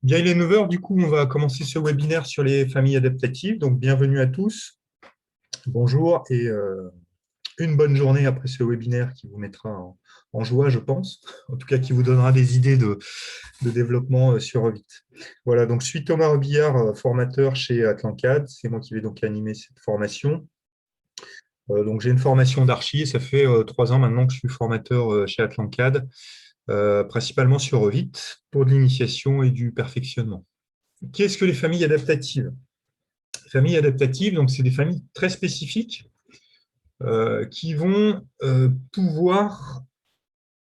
Bien, il est 9 heures, du coup, on va commencer ce webinaire sur les familles adaptatives. Donc, bienvenue à tous. Bonjour et une bonne journée après ce webinaire qui vous mettra en joie, je pense. En tout cas, qui vous donnera des idées de développement sur Revit. Voilà, donc je suis Thomas Robillard, formateur chez Atlancad. C'est moi qui vais donc animer cette formation. Donc, j'ai une formation d'archi et ça fait 3 ans maintenant que je suis formateur chez Atlancad, principalement sur Revit pour de l'initiation et du perfectionnement. Qu'est-ce que les familles adaptatives? Les familles adaptatives, donc c'est des familles très spécifiques qui vont pouvoir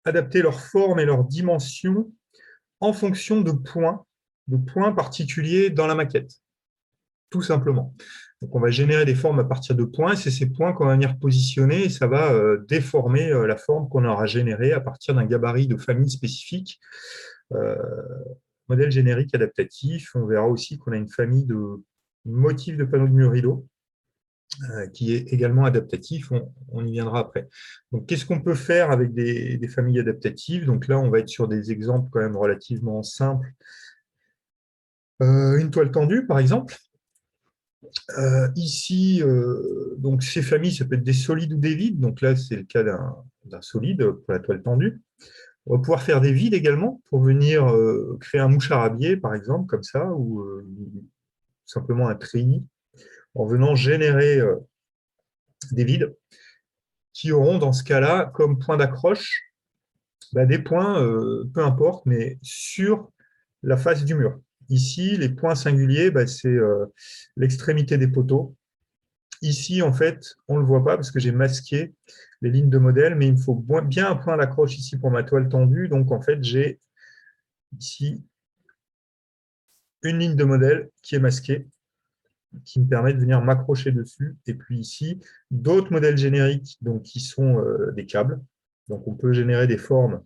adapter leur forme et leur dimension en fonction de points particuliers dans la maquette, tout simplement. Donc on va générer des formes à partir de points, et c'est ces points qu'on va venir positionner, et ça va déformer la forme qu'on aura générée à partir d'un gabarit de famille spécifique. Euh, Modèle générique adaptatif, on verra aussi qu'on a une famille de motifs de panneaux de mur rideau, qui est également adaptatif, on y viendra après. Donc, qu'est-ce qu'on peut faire avec des familles adaptatives? Donc là, on va être sur des exemples quand même relativement simples. Une toile tendue, par exemple. Ici, donc ces familles, ça peut être des solides ou des vides. Donc là, c'est le cas d'un solide pour la toile tendue. On va pouvoir faire des vides également pour venir créer un moucharabier, par exemple, comme ça, ou simplement un treillis, en venant générer des vides qui auront dans ce cas-là comme point d'accroche des points, peu importe, mais sur la face du mur. Ici, les points singuliers, c'est l'extrémité des poteaux. Ici, en fait, on ne le voit pas parce que j'ai masqué les lignes de modèle, mais il me faut bien un point d'accroche ici pour ma toile tendue. Donc, en fait, j'ai ici une ligne de modèle qui est masquée, qui me permet de venir m'accrocher dessus. Et puis ici, d'autres modèles génériques donc, qui sont des câbles. Donc, on peut générer des formes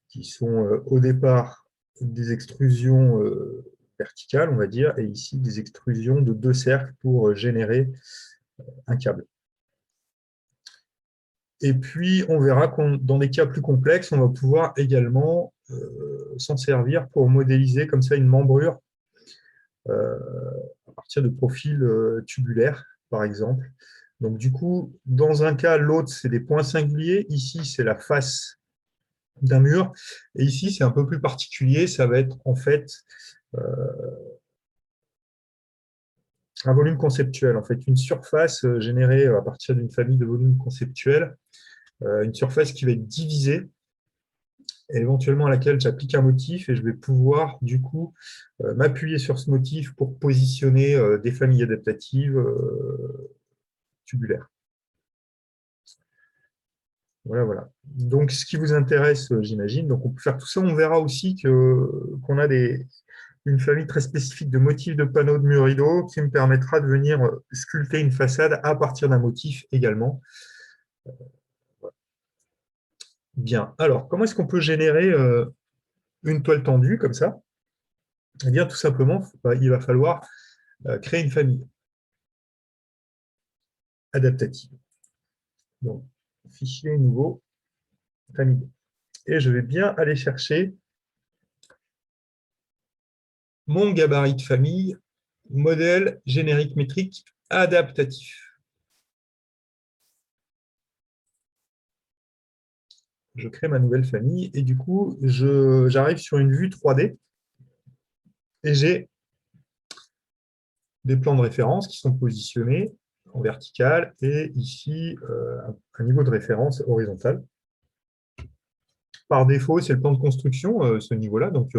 qui sont au départ des extrusions verticales, on va dire, et ici des extrusions de deux cercles pour générer un câble. Et puis, on verra que dans des cas plus complexes, on va pouvoir également s'en servir pour modéliser comme ça une membrure à partir de profils tubulaires, par exemple. Donc, du coup, dans un cas, l'autre, c'est des points singuliers. Ici, c'est la face d'un mur. Et ici, c'est un peu plus particulier. Ça va être en fait euh, un volume conceptuel, en fait, une surface générée à partir d'une famille de volumes conceptuels, une surface qui va être divisée, et éventuellement à laquelle j'applique un motif, et je vais pouvoir, du coup, m'appuyer sur ce motif pour positionner des familles adaptatives tubulaires. Voilà, voilà. Donc, ce qui vous intéresse, j'imagine, donc on peut faire tout ça. On verra aussi qu'on a une famille très spécifique de motifs de panneaux de mur rideau qui me permettra de venir sculpter une façade à partir d'un motif également. Bien. Alors, comment est-ce qu'on peut générer une toile tendue comme ça? Eh bien, tout simplement, il va falloir créer une famille adaptative. Donc, fichier nouveau, famille. Et je vais bien aller chercher mon gabarit de famille, modèle générique métrique adaptatif. Je crée ma nouvelle famille et du coup, j'arrive sur une vue 3D et j'ai des plans de référence qui sont positionnés en vertical et ici un niveau de référence horizontal. Par défaut, c'est le plan de construction, ce niveau-là. Donc,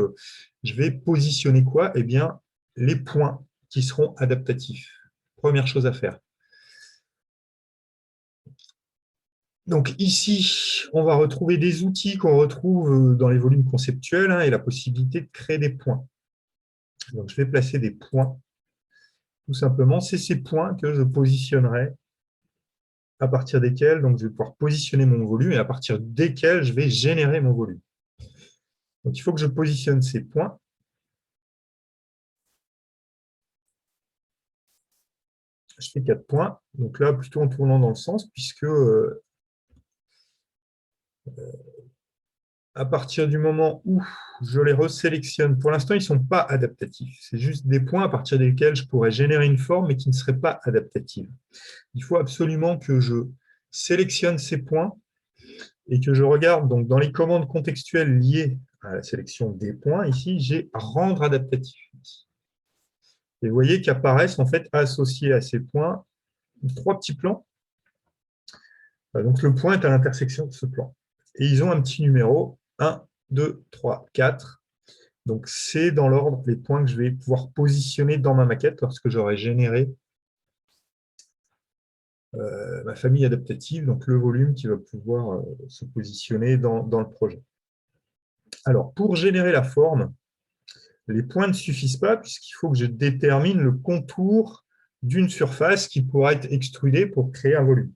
je vais positionner quoi? Eh bien, les points qui seront adaptatifs. Première chose à faire. Donc ici, on va retrouver des outils qu'on retrouve dans les volumes conceptuels et la possibilité de créer des points. Donc, je vais placer des points. Tout simplement, c'est ces points que je positionnerai à partir desquels donc, je vais pouvoir positionner mon volume et à partir desquels je vais générer mon volume. Donc, il faut que je positionne ces points. Je fais 4 points. Donc là, plutôt en tournant dans le sens, puisque à partir du moment où je les resélectionne, pour l'instant, ils ne sont pas adaptatifs. C'est juste des points à partir desquels je pourrais générer une forme, mais qui ne seraient pas adaptatives. Il faut absolument que je sélectionne ces points et que je regarde. Donc, dans les commandes contextuelles liées à la sélection des points, ici, j'ai rendre adaptatif. Et vous voyez qu'apparaissent en fait associés à ces points 3 petits plans. Donc, le point est à l'intersection de ce plan. Et ils ont un petit numéro 1, 2, 3, 4. Donc, c'est dans l'ordre les points que je vais pouvoir positionner dans ma maquette lorsque j'aurai généré ma famille adaptative, donc le volume qui va pouvoir se positionner dans le projet. Alors, pour générer la forme, les points ne suffisent pas puisqu'il faut que je détermine le contour d'une surface qui pourra être extrudée pour créer un volume.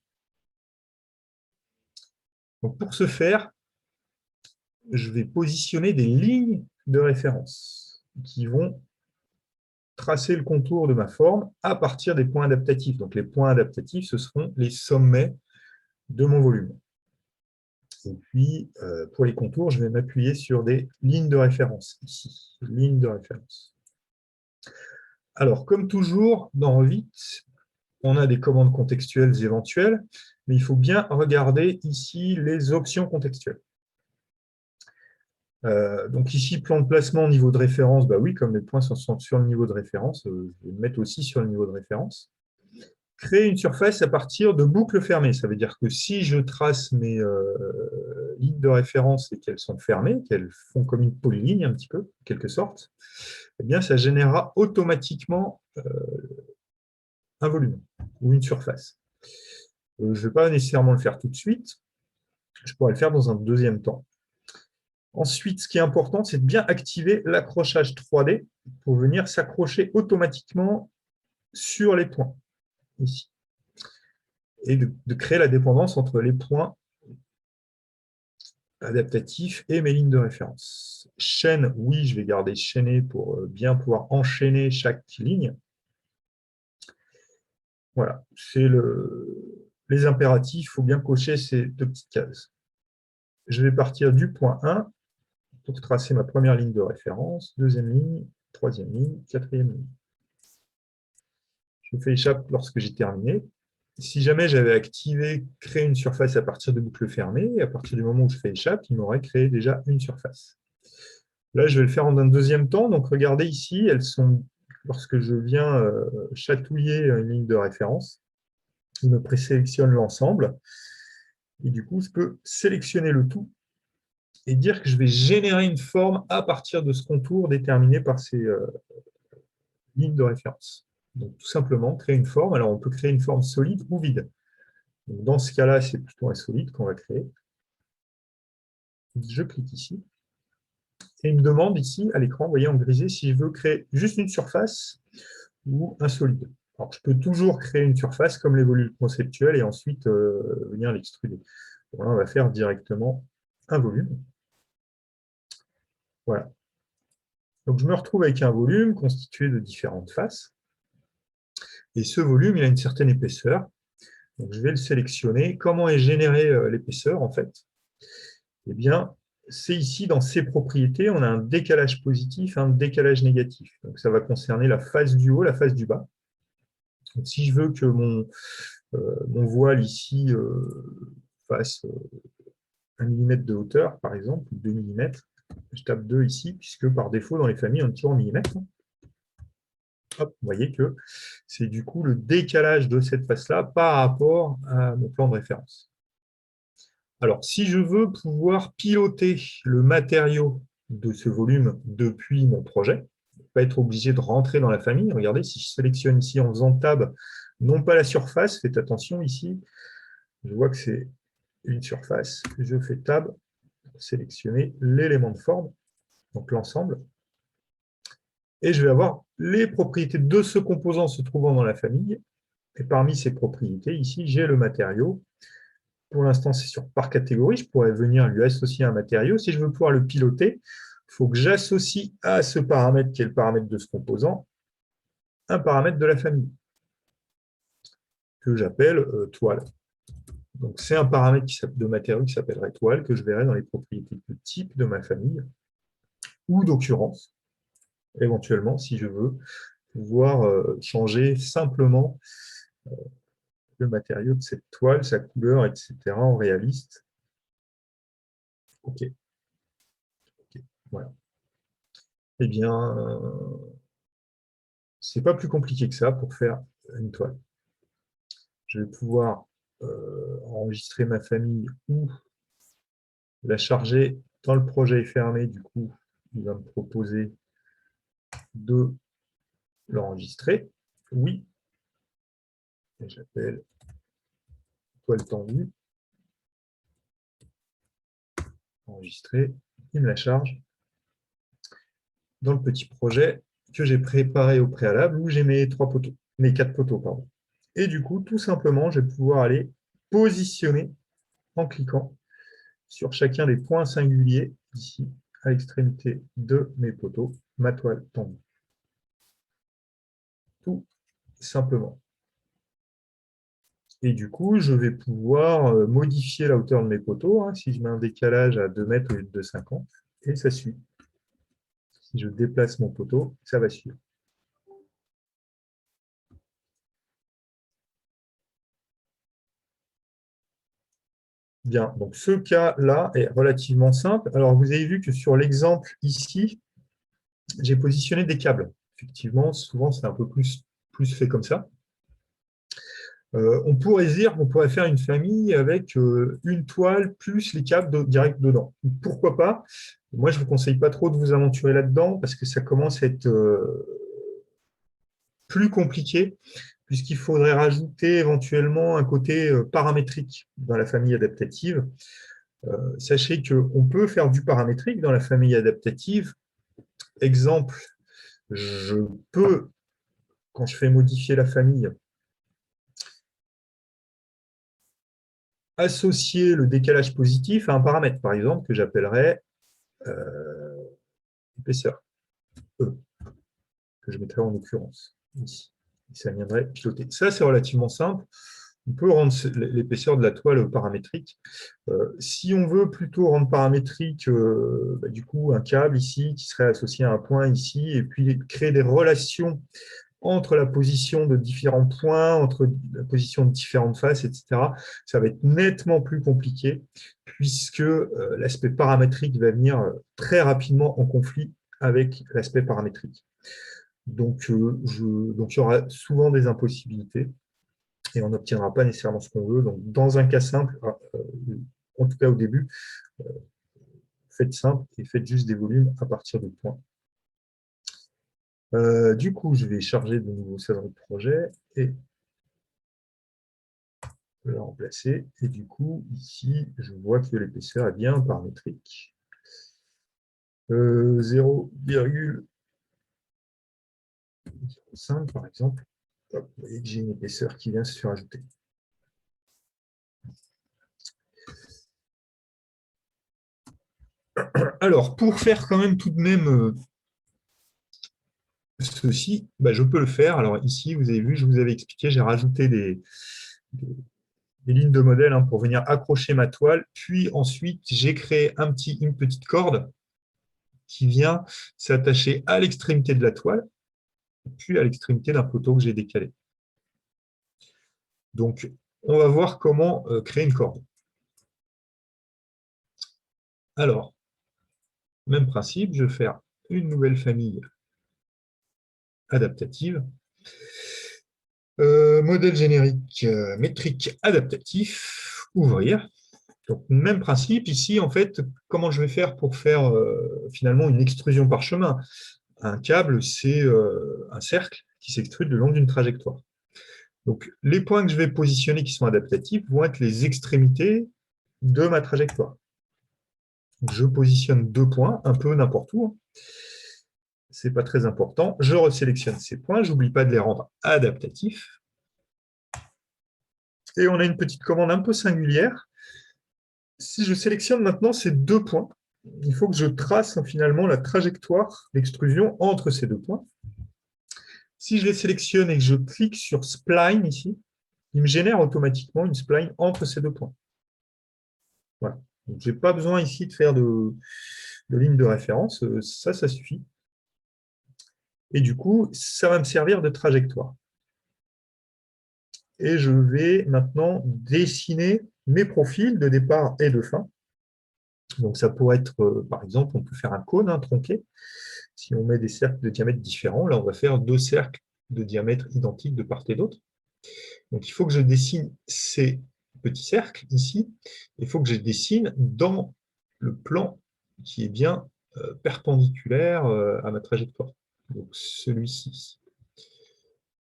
Donc, pour ce faire, je vais positionner des lignes de référence qui vont tracer le contour de ma forme à partir des points adaptatifs. Donc, les points adaptatifs, ce seront les sommets de mon volume. Et puis, pour les contours, je vais m'appuyer sur des lignes de référence, ici, lignes de référence. Alors, comme toujours, dans Revit, on a des commandes contextuelles éventuelles, mais il faut bien regarder ici les options contextuelles. Donc ici, plan de placement au niveau de référence, bah oui, comme les points sont sur le niveau de référence, je vais le mettre aussi sur le niveau de référence. Créer une surface à partir de boucles fermées, ça veut dire que si je trace mes lignes de référence et qu'elles sont fermées, qu'elles font comme une polyligne un petit peu, en quelque sorte, eh bien ça générera automatiquement un volume ou une surface. Je ne vais pas nécessairement le faire tout de suite, je pourrais le faire dans un deuxième temps. Ensuite, ce qui est important, c'est de bien activer l'accrochage 3D pour venir s'accrocher automatiquement sur les points, ici. Et de créer la dépendance entre les points adaptatifs et mes lignes de référence. Chaîne, oui, je vais garder chaîné pour bien pouvoir enchaîner chaque ligne. Voilà, c'est les impératifs, il faut bien cocher ces 2 petites cases. Je vais partir du point 1 pour tracer ma première ligne de référence, deuxième ligne, troisième ligne, quatrième ligne. Je fais échappe lorsque j'ai terminé. Si jamais j'avais activé créer une surface à partir de boucles fermées, à partir du moment où je fais échappe, il m'aurait créé déjà une surface. Là, je vais le faire en un deuxième temps. Donc, regardez ici, elles sont, lorsque je viens chatouiller une ligne de référence, il me présélectionne l'ensemble. Et du coup, je peux sélectionner le tout et dire que je vais générer une forme à partir de ce contour déterminé par ces lignes de référence. Donc, tout simplement, créer une forme. Alors, on peut créer une forme solide ou vide. Donc, dans ce cas-là, c'est plutôt un solide qu'on va créer. Je clique ici. Et il me demande ici, à l'écran, vous voyez en grisé, si je veux créer juste une surface ou un solide. Alors, je peux toujours créer une surface comme les volumes conceptuels et ensuite venir l'extruder. Là, on va faire directement un volume. Voilà. Donc, je me retrouve avec un volume constitué de différentes faces. Et ce volume, il a une certaine épaisseur. Donc, je vais le sélectionner. Comment est générée l'épaisseur, en fait? Eh bien, c'est ici, dans ces propriétés, on a un décalage positif, un décalage négatif. Donc, ça va concerner la face du haut, la face du bas. Donc, si je veux que mon voile ici fasse 1 mm de hauteur, par exemple, 2 mm, je tape 2 ici, puisque par défaut, dans les familles, on est toujours en millimètres. Hop, vous voyez que c'est du coup le décalage de cette face-là par rapport à mon plan de référence. Alors, si je veux pouvoir piloter le matériau de ce volume depuis mon projet, ne pas être obligé de rentrer dans la famille, regardez, si je sélectionne ici en faisant Tab, non pas la surface, faites attention ici, je vois que c'est une surface, je fais Tab, sélectionner l'élément de forme, donc l'ensemble, et je vais avoir les propriétés de ce composant se trouvant dans la famille, et parmi ces propriétés, ici, j'ai le matériau. Pour l'instant, c'est sur par catégorie, je pourrais venir lui associer un matériau. Si je veux pouvoir le piloter, il faut que j'associe à ce paramètre, qui est le paramètre de ce composant, un paramètre de la famille, que j'appelle toile. Donc, c'est un paramètre de matériau qui s'appellera toile, que je verrai dans les propriétés de type de ma famille, ou d'occurrence, éventuellement, si je veux, pouvoir changer simplement le matériau de cette toile, sa couleur, etc. en réaliste. OK. Voilà. Eh bien, c'est pas plus compliqué que ça pour faire une toile. Je vais pouvoir enregistrer ma famille ou la charger dans le projet est fermé. Du coup, il va me proposer de l'enregistrer. Oui, j'appelle toile tendue. Enregistrer. Il me la charge dans le petit projet que j'ai préparé au préalable où j'ai mes 4 poteaux, pardon. Et du coup, tout simplement, je vais pouvoir aller positionner en cliquant sur chacun des points singuliers ici à l'extrémité de mes poteaux, ma toile tendue. Tout simplement. Et du coup, je vais pouvoir modifier la hauteur de mes poteaux, hein, si je mets un décalage à 2 mètres au lieu de 2,50, et ça suit. Si je déplace mon poteau, ça va suivre. Bien, donc ce cas-là est relativement simple. Alors, vous avez vu que sur l'exemple ici, j'ai positionné des câbles. Effectivement, souvent, c'est un peu plus fait comme ça. On pourrait dire qu'on pourrait faire une famille avec une toile plus les câbles direct dedans. Pourquoi pas? Moi, je ne vous conseille pas trop de vous aventurer là-dedans parce que ça commence à être plus compliqué puisqu'il faudrait rajouter éventuellement un côté paramétrique dans la famille adaptative. Sachez qu'on peut faire du paramétrique dans la famille adaptative. Exemple, je peux, quand je fais modifier la famille, associer le décalage positif à un paramètre, par exemple, que j'appellerais épaisseur, E, que je mettrai en occurrence ici. Et ça viendrait piloter. Ça, c'est relativement simple. On peut rendre l'épaisseur de la toile paramétrique. Si on veut plutôt rendre paramétrique, du coup, un câble ici qui serait associé à un point ici, et puis créer des relations entre la position de différents points, entre la position de différentes faces, etc., ça va être nettement plus compliqué, puisque l'aspect paramétrique va venir très rapidement en conflit avec l'aspect paramétrique. Donc, il y aura souvent des impossibilités et on n'obtiendra pas nécessairement ce qu'on veut. Donc, dans un cas simple, en tout cas au début, faites simple et faites juste des volumes à partir de points. Du coup, je vais charger de nouveau ça dans le projet et le remplacer. Et du coup, ici, je vois que l'épaisseur est bien paramétrique. 0,05 par exemple. Hop, vous voyez que j'ai une épaisseur qui vient se rajouter. Alors, pour faire quand même tout de même ceci, je peux le faire. Alors ici, vous avez vu, je vous avais expliqué, j'ai rajouté des lignes de modèle pour venir accrocher ma toile. Puis ensuite, j'ai créé une petite corde qui vient s'attacher à l'extrémité de la toile, puis à l'extrémité d'un poteau que j'ai décalé. Donc, on va voir comment créer une corde. Alors, même principe, je vais faire une nouvelle famille adaptative. Modèle générique métrique adaptatif, ouvrir. Donc, même principe. Ici, en fait, comment je vais faire pour faire finalement une extrusion par chemin? Un câble, c'est un cercle qui s'extrude le long d'une trajectoire. Donc, les points que je vais positionner qui sont adaptatifs vont être les extrémités de ma trajectoire. Donc, je positionne 2 points, un peu n'importe où. Ce n'est pas très important. Je resélectionne ces points. Je n'oublie pas de les rendre adaptatifs. Et on a une petite commande un peu singulière. Si je sélectionne maintenant ces 2 points, il faut que je trace finalement la trajectoire d'extrusion entre ces 2 points. Si je les sélectionne et que je clique sur Spline ici, il me génère automatiquement une spline entre ces deux points. Voilà. Je n'ai pas besoin ici de faire de ligne de référence, ça suffit. Et du coup, ça va me servir de trajectoire. Et je vais maintenant dessiner mes profils de départ et de fin. Donc ça pourrait être, par exemple, on peut faire un cône tronqué. Si on met des cercles de diamètre différents, là on va faire deux cercles de diamètre identiques de part et d'autre. Donc il faut que je dessine ces petits cercles ici. Il faut que je dessine dans le plan qui est bien perpendiculaire à ma trajectoire. Donc celui-ci.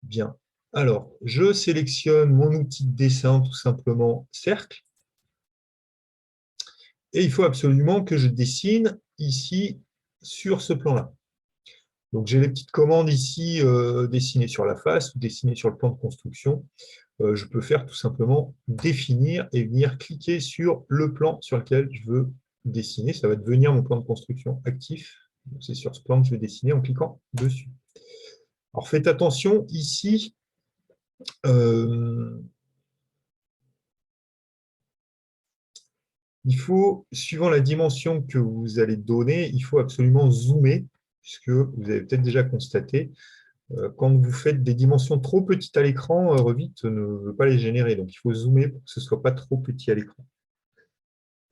Bien. Alors, je sélectionne mon outil de dessin, tout simplement cercle. Et il faut absolument que je dessine ici sur ce plan-là. Donc j'ai les petites commandes ici, dessiner sur la face ou dessiner sur le plan de construction. Je peux faire tout simplement définir et venir cliquer sur le plan sur lequel je veux dessiner. Ça va devenir mon plan de construction actif. C'est sur ce plan que je vais dessiner en cliquant dessus. Alors faites attention, ici, il faut, suivant la dimension que vous allez donner, il faut absolument zoomer, puisque vous avez peut-être déjà constaté, quand vous faites des dimensions trop petites à l'écran, Revit ne veut pas les générer. Donc il faut zoomer pour que ce ne soit pas trop petit à l'écran.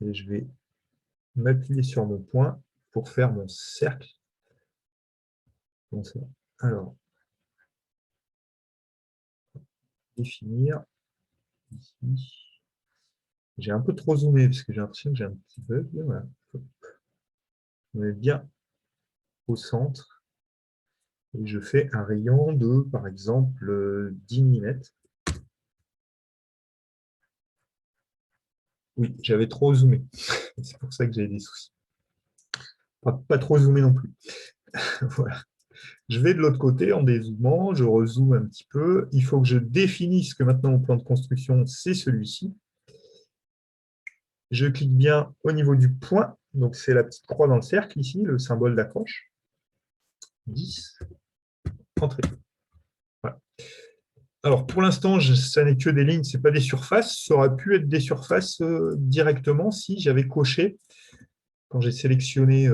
Et je vais m'appuyer sur mon point pour faire mon cercle. Alors, définir. Ici. J'ai un peu trop zoomé parce que j'ai l'impression que j'ai un petit bug. Voilà. On est bien au centre. Et je fais un rayon de, par exemple, 10 mm. Oui, j'avais trop zoomé. C'est pour ça que j'ai des soucis. Pas trop zoomé non plus. Voilà. Je vais de l'autre côté en dézoomant, je rezoome un petit peu. Il faut que je définisse que maintenant mon plan de construction, c'est celui-ci. Je clique bien au niveau du point, donc c'est la petite croix dans le cercle ici, le symbole d'accroche. 10, entrée. Voilà. Alors pour l'instant, ça n'est que des lignes, ce n'est pas des surfaces. Ça aurait pu être des surfaces directement si j'avais coché, quand j'ai sélectionné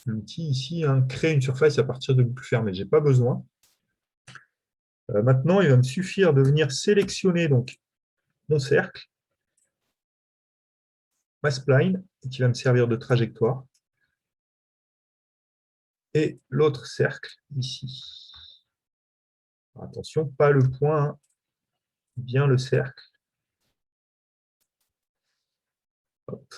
l'outil ici, créer une surface à partir de plus fermé. Je n'ai pas besoin. Maintenant, il va me suffire de venir sélectionner donc, mon cercle, ma spline, qui va me servir de trajectoire, et l'autre cercle ici. Alors, attention, pas le point, bien le cercle. Hop.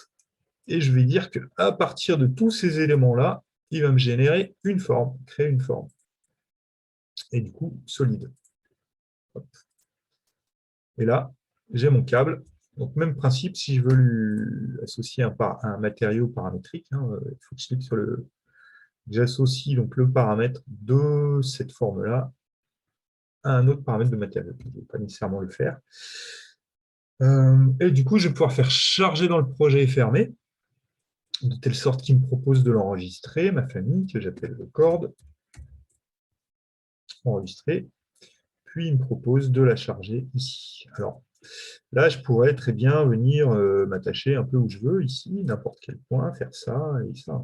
Et je vais dire qu'à partir de tous ces éléments-là, il va me générer une forme, créer une forme. Et du coup, solide. Hop. Et là, j'ai mon câble. Donc, même principe, si je veux lui associer un matériau paramétrique, il faut que je clique sur le... J'associe donc le paramètre de cette forme-là à un autre paramètre de matériau. Je ne vais pas nécessairement le faire. Et du coup, je vais pouvoir faire charger dans le projet fermé, de telle sorte qu'il me propose de l'enregistrer, ma famille, que j'appelle record, enregistrer, puis il me propose de la charger ici. Alors, là, je pourrais très bien venir m'attacher un peu où je veux, ici, n'importe quel point, faire ça et ça.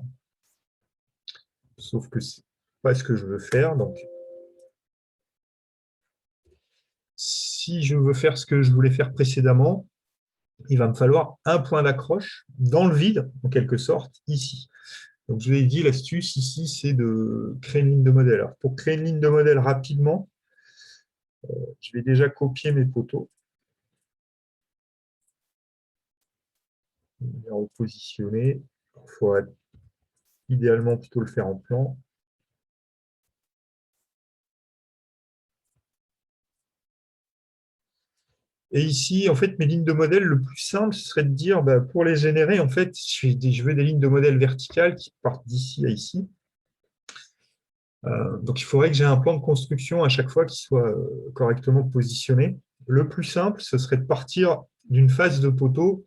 Sauf que ce n'est pas ce que je veux faire. Donc, si je veux faire ce que je voulais faire précédemment, il va me falloir un point d'accroche dans le vide, en quelque sorte, ici. Donc, je vous ai dit, l'astuce ici, c'est de créer une ligne de modèle. Alors, pour créer une ligne de modèle rapidement, je vais déjà copier mes poteaux. Les repositionner. Il faudrait idéalement plutôt le faire en plan. Et ici, en fait, mes lignes de modèle, le plus simple, ce serait de dire, pour les générer, en fait, je veux des lignes de modèle verticales qui partent d'ici à ici. Donc, il faudrait que j'ai un plan de construction à chaque fois qui soit correctement positionné. Le plus simple, ce serait de partir d'une face de poteau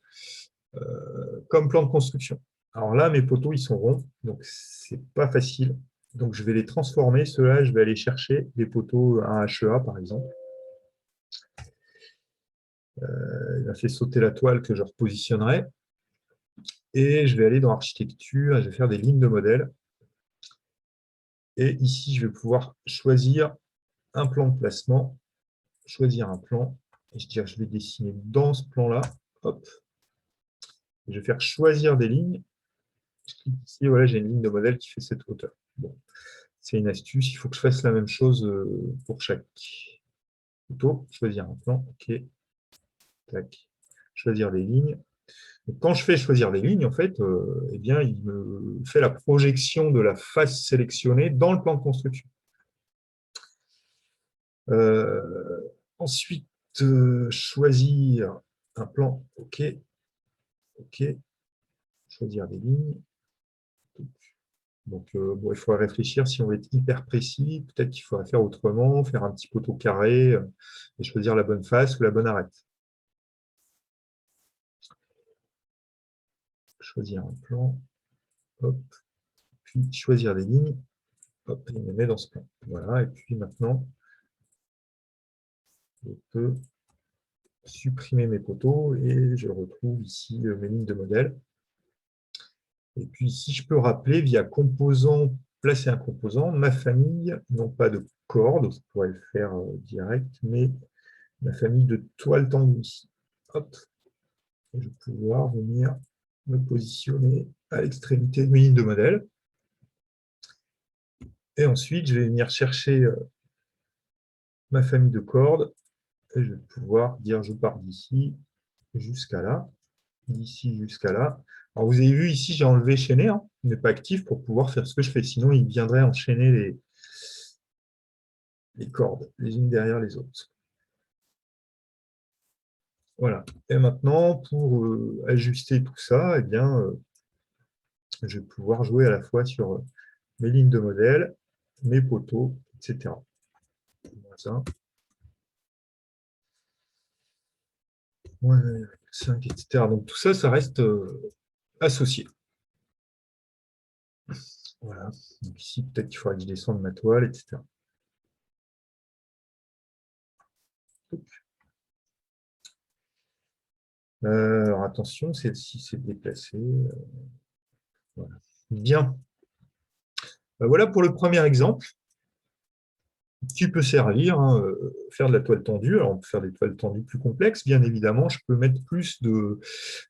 comme plan de construction. Alors là, mes poteaux, ils sont ronds, donc c'est pas facile. Donc, je vais les transformer. Ceux-là, je vais aller chercher des poteaux, un HEA, par exemple. Il m'a fait sauter la toile que je repositionnerai. Et je vais aller dans architecture et je vais faire des lignes de modèle. Et ici, je vais pouvoir choisir un plan de placement, choisir un plan. Et je vais dessiner dans ce plan-là. Hop. Je vais faire choisir des lignes. Je clique ici, voilà, j'ai une ligne de modèle qui fait cette hauteur. Bon. C'est une astuce, il faut que je fasse la même chose pour chaque photo. Choisir un plan, ok. Tac. Choisir des lignes. Et quand je fais choisir des lignes, en fait, eh bien, il me fait la projection de la face sélectionnée dans le plan de construction. Ensuite, choisir un plan, ok. Ok. Choisir des lignes. Donc, bon, il faudra réfléchir si on veut être hyper précis. Peut-être qu'il faudra faire autrement, faire un petit poteau carré et choisir la bonne face ou la bonne arête. Choisir un plan, hop, puis choisir des lignes, hop, et on les met dans ce plan. Voilà, et puis maintenant, je peux supprimer mes poteaux et je retrouve ici mes lignes de modèle. Et puis ici, je peux rappeler via composant, placer un composant, ma famille, non pas de cordes, je pourrais le faire direct, mais ma famille de toiles tendues ici. Hop, et je vais pouvoir venir me positionner à l'extrémité de mes lignes de modèle. Et ensuite, je vais venir chercher ma famille de cordes et je vais pouvoir dire je pars d'ici jusqu'à là, d'ici jusqu'à là. Alors, vous avez vu ici, j'ai enlevé chaîner, hein, il n'est pas actif pour pouvoir faire ce que je fais. Sinon, il viendrait enchaîner les cordes, les unes derrière les autres. Voilà. Et maintenant, pour ajuster tout ça, eh bien, je vais pouvoir jouer à la fois sur mes lignes de modèle, mes poteaux, etc. Ouais, 5, etc. Donc tout ça, ça reste associé. Voilà. Donc ici, peut-être qu'il faudra que je descende ma toile, etc. Alors attention, celle-ci s'est déplacée. Voilà. Bien. Voilà pour le premier exemple qui peut servir, hein, faire de la toile tendue. Alors, on peut faire des toiles tendues plus complexes, bien évidemment. Je peux mettre plus de,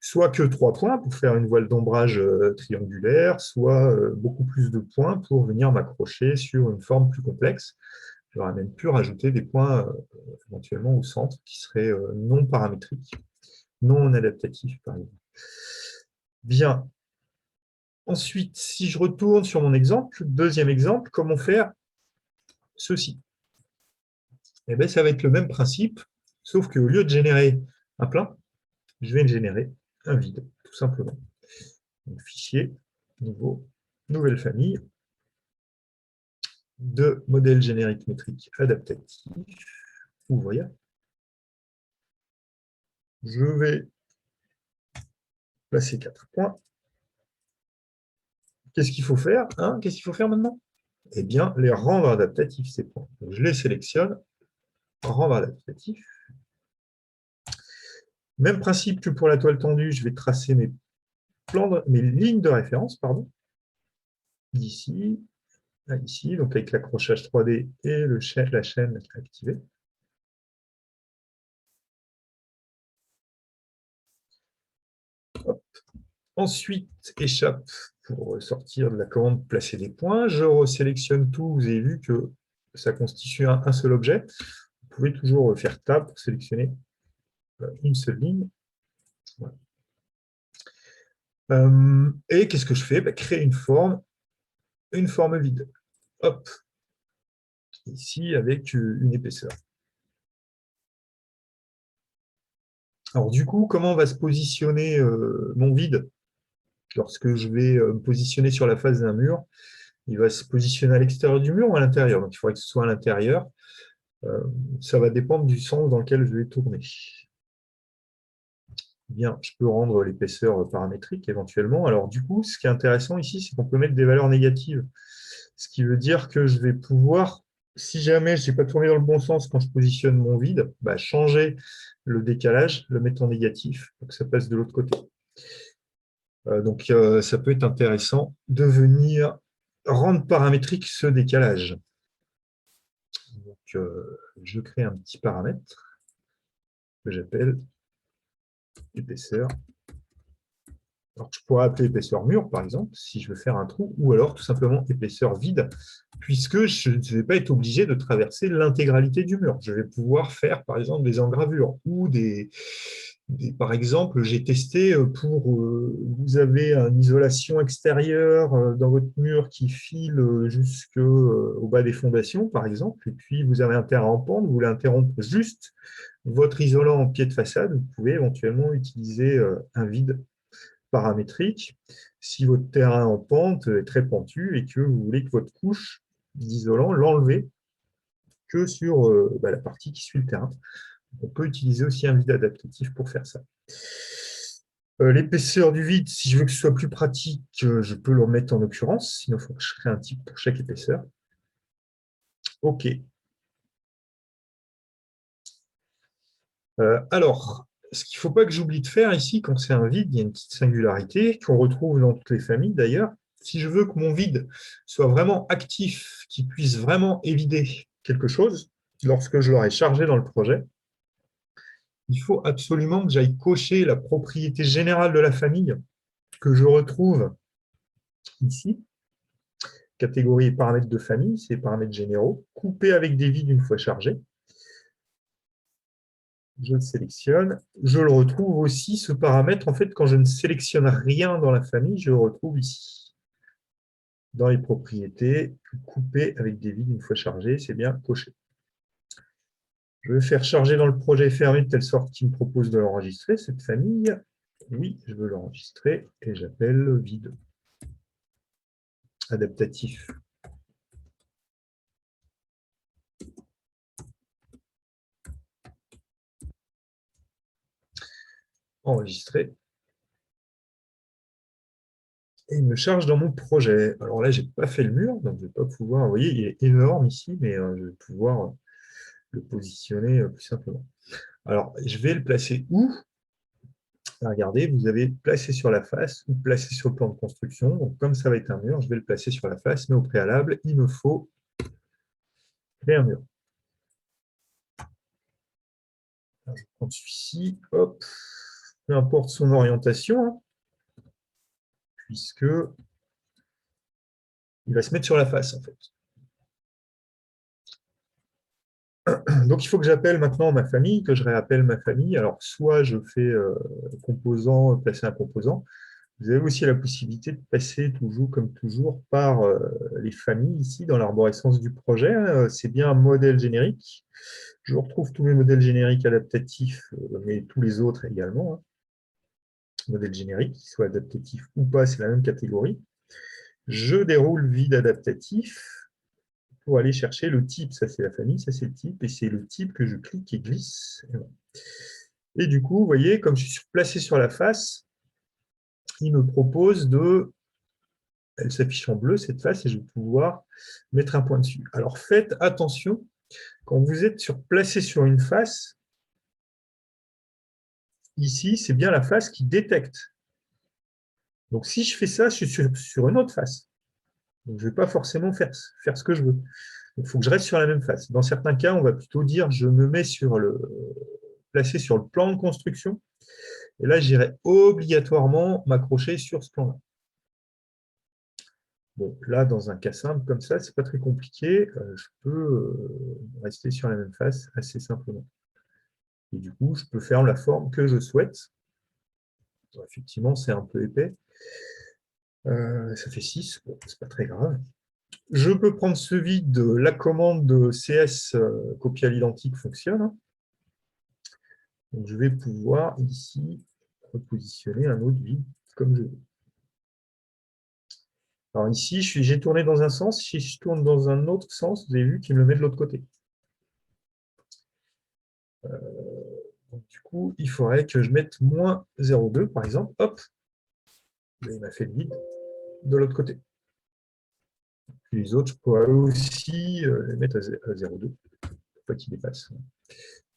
soit que 3 points pour faire une voile d'ombrage triangulaire, soit beaucoup plus de points pour venir m'accrocher sur une forme plus complexe. J'aurais même pu rajouter des points éventuellement au centre qui seraient non paramétriques, non adaptatifs, par exemple. Bien. Ensuite, si je retourne sur mon exemple, deuxième exemple, comment faire ceci? Eh bien, ça va être le même principe, sauf qu'au lieu de générer un plein, je vais générer un vide, tout simplement. Donc, fichier, nouveau, nouvelle famille, de modèle générique métrique adaptatif. Vous voyez, je vais placer 4 points. Qu'est-ce qu'il faut faire, hein? Qu'est-ce qu'il faut faire maintenant? Eh bien, les rendre adaptatifs, ces points. Donc, je les sélectionne, rendre adaptatif. Même principe que pour la toile tendue, je vais tracer mes lignes de référence, pardon, d'ici à ici, donc avec l'accrochage 3D et la chaîne activée. Hop. Ensuite, échappe pour sortir de la commande placer des points. Je resélectionne tout. Vous avez vu que ça constitue un seul objet. Vous pouvez toujours faire Tab pour sélectionner une seule ligne. Voilà. Et qu'est-ce que je fais? Créer une forme vide. Hop, ici avec une épaisseur. Alors du coup, comment va se positionner mon vide lorsque je vais me positionner sur la face d'un mur? Il va se positionner à l'extérieur du mur ou à l'intérieur? Donc il faudrait que ce soit à l'intérieur. Ça va dépendre du sens dans lequel je vais tourner. Bien, je peux rendre l'épaisseur paramétrique éventuellement. Alors du coup, ce qui est intéressant ici, c'est qu'on peut mettre des valeurs négatives. Ce qui veut dire que je vais pouvoir Si jamais je n'ai pas tourné dans le bon sens quand je positionne mon vide, bah, changer le décalage, le mettre en négatif pour que ça passe de l'autre côté. Donc, ça peut être intéressant de venir rendre paramétrique ce décalage. Donc, je crée un petit paramètre que j'appelle épaisseur. Alors, je pourrais appeler épaisseur mur, par exemple, si je veux faire un trou, ou alors tout simplement épaisseur vide, puisque je ne vais pas être obligé de traverser l'intégralité du mur. Je vais pouvoir faire, par exemple, des engravures ou par exemple, j'ai testé vous avez une isolation extérieure dans votre mur qui file jusqu'au bas des fondations, par exemple, et puis vous avez un terrain en pente, vous voulez interrompre juste votre isolant en pied de façade, vous pouvez éventuellement utiliser un vide paramétrique si votre terrain en pente est très pentu et que vous voulez que votre couche d'isolant, l'enlever que sur la partie qui suit le terrain. On peut utiliser aussi un vide adaptatif pour faire ça. L'épaisseur du vide, si je veux que ce soit plus pratique, je peux le remettre en occurrence, sinon il faut que je crée un type pour chaque épaisseur. OK. Alors, ce qu'il ne faut pas que j'oublie de faire ici, quand c'est un vide, il y a une petite singularité qu'on retrouve dans toutes les familles d'ailleurs. Si je veux que mon vide soit vraiment actif, qu'il puisse vraiment évider quelque chose, lorsque je l'aurai chargé dans le projet, il faut absolument que j'aille cocher la propriété générale de la famille que je retrouve ici. Catégorie et paramètres de famille, c'est les paramètres généraux, coupés avec des vides une fois chargés. Je le sélectionne. Je le retrouve aussi, ce paramètre, en fait, quand je ne sélectionne rien dans la famille, je le retrouve ici. Dans les propriétés, couper avec des vides une fois chargés, c'est bien coché. Je vais faire charger dans le projet fermé de telle sorte qu'il me propose de l'enregistrer, cette famille. Oui, je veux l'enregistrer et j'appelle vide. Adaptatif. Enregistrer. Et il me charge dans mon projet. Alors là, je n'ai pas fait le mur, donc je ne vais pas pouvoir. Vous voyez, il est énorme ici, mais je vais pouvoir le positionner plus simplement. Alors, je vais le placer où? Regardez, vous avez placé sur la face ou placé sur le plan de construction. Donc, comme ça va être un mur, je vais le placer sur la face, mais au préalable, il me faut créer un mur. Alors, je prends celui-ci, hop, peu importe son orientation, hein, puisque il va se mettre sur la face, en fait. Donc, il faut que j'appelle maintenant ma famille, que je réappelle ma famille. Alors, soit je fais composant, placer un composant. Vous avez aussi la possibilité de passer toujours, comme toujours, par les familles ici dans l'arborescence du projet. C'est bien un modèle générique. Je retrouve tous mes modèles génériques adaptatifs, mais tous les autres également. Hein. Modèle générique, qu'ils soient adaptatifs ou pas, c'est la même catégorie. Je déroule vide adaptatif pour aller chercher le type. Ça, c'est la famille, ça, c'est le type, et c'est le type que je clique et glisse. Et du coup, vous voyez, comme je suis placé sur la face, il me propose de... Elle s'affiche en bleu, cette face, et je vais pouvoir mettre un point dessus. Alors, faites attention, quand vous êtes placé sur une face, ici, c'est bien la face qui détecte. Donc, si je fais ça, je suis sur une autre face. Donc, je ne vais pas forcément faire ce que je veux. Il faut que je reste sur la même face. Dans certains cas, on va plutôt dire je me mets placé sur le plan de construction. Et là, j'irai obligatoirement m'accrocher sur ce plan-là. Bon, là, dans un cas simple comme ça, ce n'est pas très compliqué. Je peux rester sur la même face assez simplement. Et du coup, je peux faire la forme que je souhaite. Bon, effectivement, c'est un peu épais. Ça fait 6, bon, c'est pas très grave. Je peux prendre ce vide, la commande de CS copier à l'identique fonctionne. Hein. Donc, je vais pouvoir ici repositionner un autre vide comme je veux. Alors ici, j'ai tourné dans un sens. Si je tourne dans un autre sens, vous avez vu qu'il me le met de l'autre côté. Donc, du coup, il faudrait que je mette moins 0,2 par exemple. Hop, il m'a fait le vide de l'autre côté. Puis les autres, je pourrais aussi les mettre à 0,2 pour pas qu'ils dépassent.